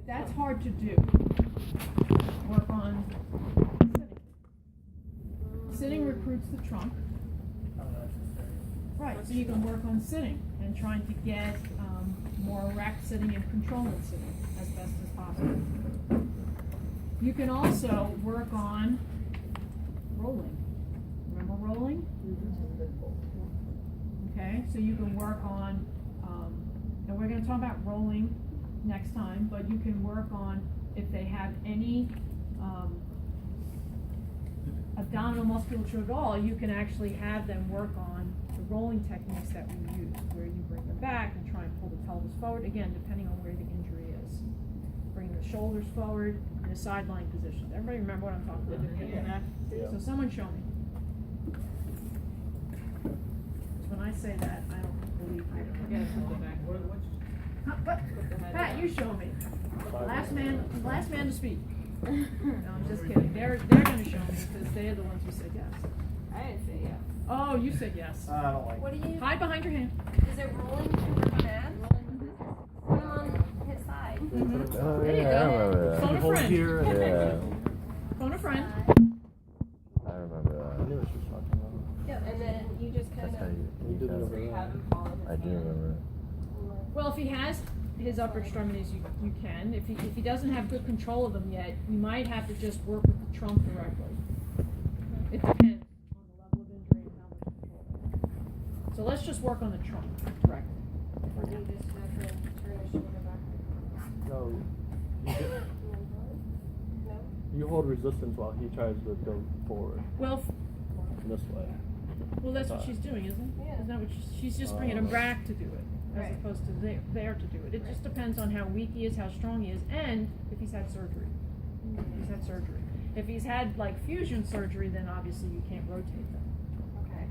That's hard to do. Work on sitting. Sitting recruits the trunk. Right, so you can work on sitting and trying to get more erect sitting and controlling sitting as best as possible. You can also work on rolling. Remember rolling? Okay, so you can work on, and we're going to talk about rolling next time, but you can work on if they have any abdominal musculature at all, you can actually have them work on the rolling techniques that we use, where you bring them back and try and pull the pelvis forward, again, depending on where the injury is. Bring the shoulders forward in a sideline position. Everybody remember what I'm talking about? Yeah. So someone show me. When I say that, I don't believe you. Pat, you show me. Last man to speak. No, I'm just kidding. They're going to show me because they're the ones who said yes. I didn't say yes. Oh, you said yes. I don't like What do you? Hide behind your hand. Is it rolling to work on abs? Put him on his side. Mm-hmm. Oh, There you yeah, I go. remember that. Phone a hold friend. here. Yeah, Phone a friend. I remember I that. knew what she was talking about. Yep. And then you just kind That's how of you did it have over it. there. have him follow his I do hand. remember it. Well, if he has his upper extremities, you can. If he doesn't have good control of them yet, you might have to just work with the trunk directly. It depends on the level of injury and how much control they have. So let's just work on the trunk directly. Or do you just have to turn his shoulder back? No, you, just, No? you hold resistance while he tries to go forward Well, this way. that's what she's doing, isn't it? Yeah. Isn't that what she's just bringing him back to do it, as Right. opposed to there to do it. It just depends on how weak he is, how strong he is, and if he's had surgery. If he's had surgery. If he's had like fusion surgery, then obviously you can't rotate them. Okay.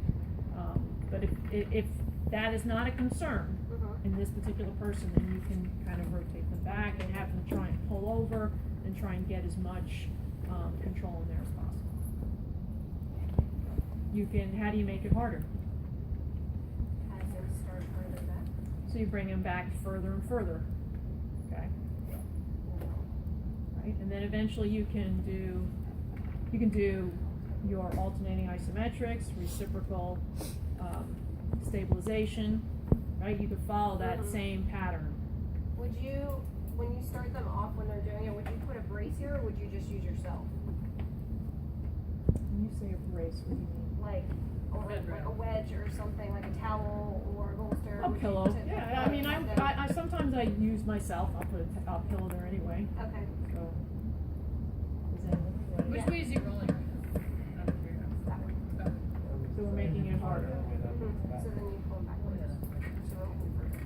But if that is not a concern in this particular person, then you can kind of rotate them back and have them try and pull over and try and get as much control in there as possible. You can, how do you make it harder? Has him start further back. So you bring him back further and further, okay? Right, and then eventually you can do your alternating isometrics, reciprocal stabilization, right? You could follow that same pattern. Would you, when you start them off when they're doing it, would you put a brace here or would you just use yourself? When you say a brace, what do you mean? Like a wedge or something, like a towel or a bolster? A Would you pillow. use it? Yeah, I mean, I sometimes I use myself. I'll put a pillow there anyway. Okay. So, is that, Which way is he rolling? That one. so we're making it harder. So then you pull backwards. So open further.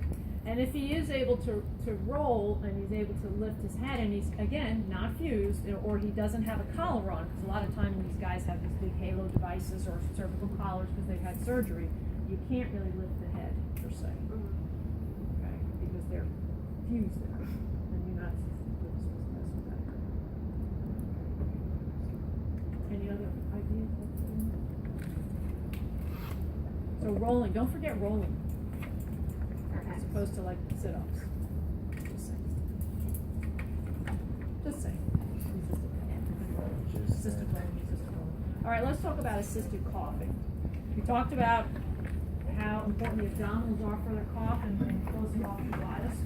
And if he is able to roll and he's able to lift his head and he's, again, not fused, or he doesn't have a collar on, because a lot of times these guys have these big halo devices or cervical collars because they've had surgery, you can't really lift the head, per se, okay, because they're fused there, and you're not supposed to mess with that area. Any other ideas? So rolling, don't forget rolling. As opposed to like sit-ups. Just saying. Just saying. Assisted rolling, assisted rolling. All right, let's talk about assisted coughing. We talked about how important the abdominals are for their cough and closing off the glottis.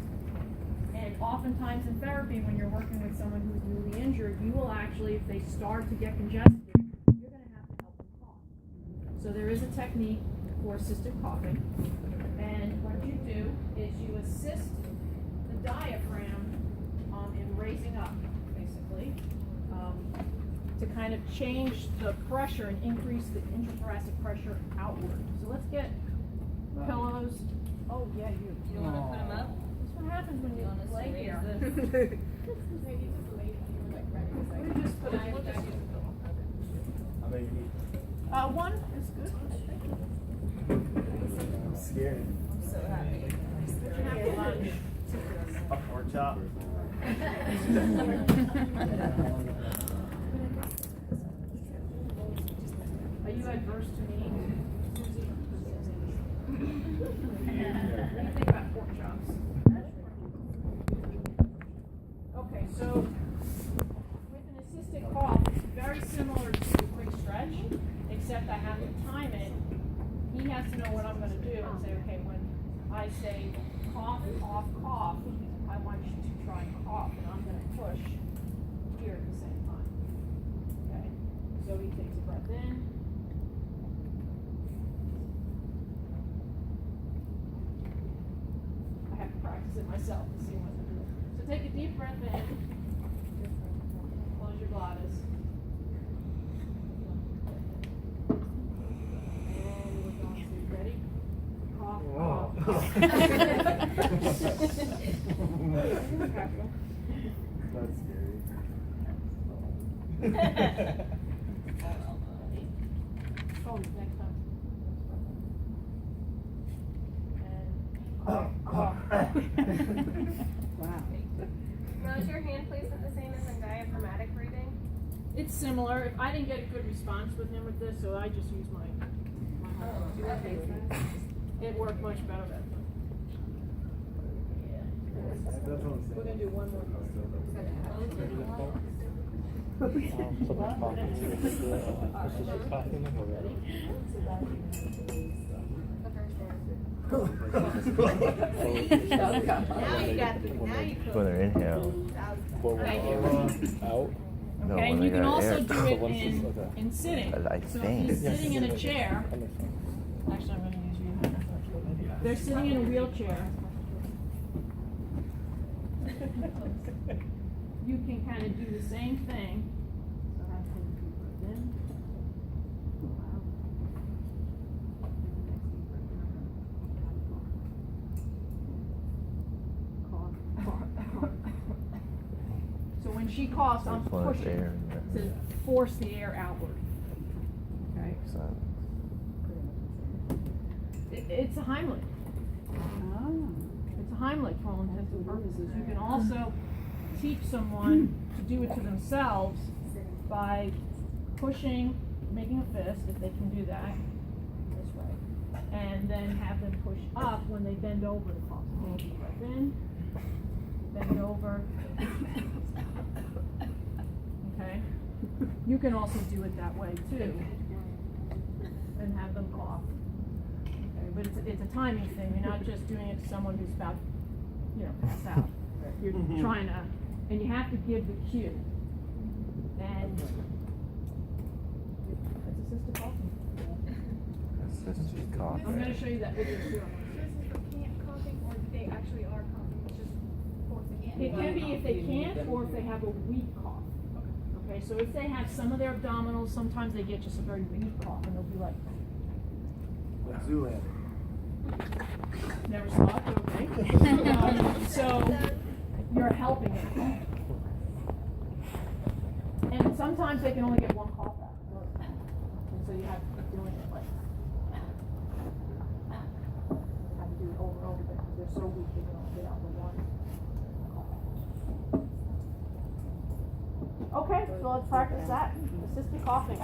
And oftentimes in therapy, when you're working with someone who's newly injured, you will actually, if they start to get congested, you're going to have to help them cough. So there is a technique for assisted coughing. And what you do is you assist the diaphragm in raising up, basically, to kind of change the pressure and increase the intrathoracic pressure outward. So let's get pillows. Oh, yeah, you. You want to put him up? That's what happens when you lay here. We'll just put it, we'll just use a pillow. How many you need? One is good. I'm scared. I'm so happy. Have lunch. A pork chop. Are you adverse to me, Susie? What do you think about pork chops? Okay, say, okay, when I say cough, cough, cough, I want you to try and cough, and I'm gonna push here at the same time. Okay, so he takes a breath in. I have to practice it myself to see what to do. So take a deep breath in. Close your glottis. And we're going to, ready? Cough, cough, cough. That's scary. Oh, next time. And cough, cough. Wow. Now, is your hand placement the same as in diaphragmatic breathing? It's similar. If I didn't get a good response with him with this, so I just use my Oh, okay. It worked much better that time. That's what I'm We're gonna do one more. Now you got the, now you When they're inhale. Out. No, Okay, when and they you can got also air. do it in sitting. I So if think. he's sitting in a chair, actually I'm gonna use you. They're sitting in a wheelchair. You can kind of do the same thing. So have him deep breath in. Wow. Cough, cough, cough. So when she coughs, I'm There's one that's pushing air in to force the air outward. Okay? So, It's a Heimlich. Oh. It's a Heimlich for all intents and purposes. You can also teach someone to do it to themselves by pushing, making a fist, if they can do that, this way, and then have them push up when they bend over to cough. So take a deep breath in, bend over. Okay? You can also do it that way too, and have them cough. Okay, but it's a timing thing. You're not just doing it to someone who's about, pass out. You're trying to, and you have to give the cue. And it's assisted coughing. it's just I'm coughing. gonna show you that video too. This is for can't coughing, or they actually are coughing, it's just forcing it. It can be if they can't, or if they have a weak cough. Okay, so if they have some of their abdominals, sometimes they get just a very weak cough, and they'll be like, Like Zoolander. never saw it, but okay. So you're helping it. And sometimes they can only get one cough out. And so you have to keep doing it like. You have to do it over and over again because they're so weak they can only get out the one cough. Okay, so let's practice that. Assisted coughing.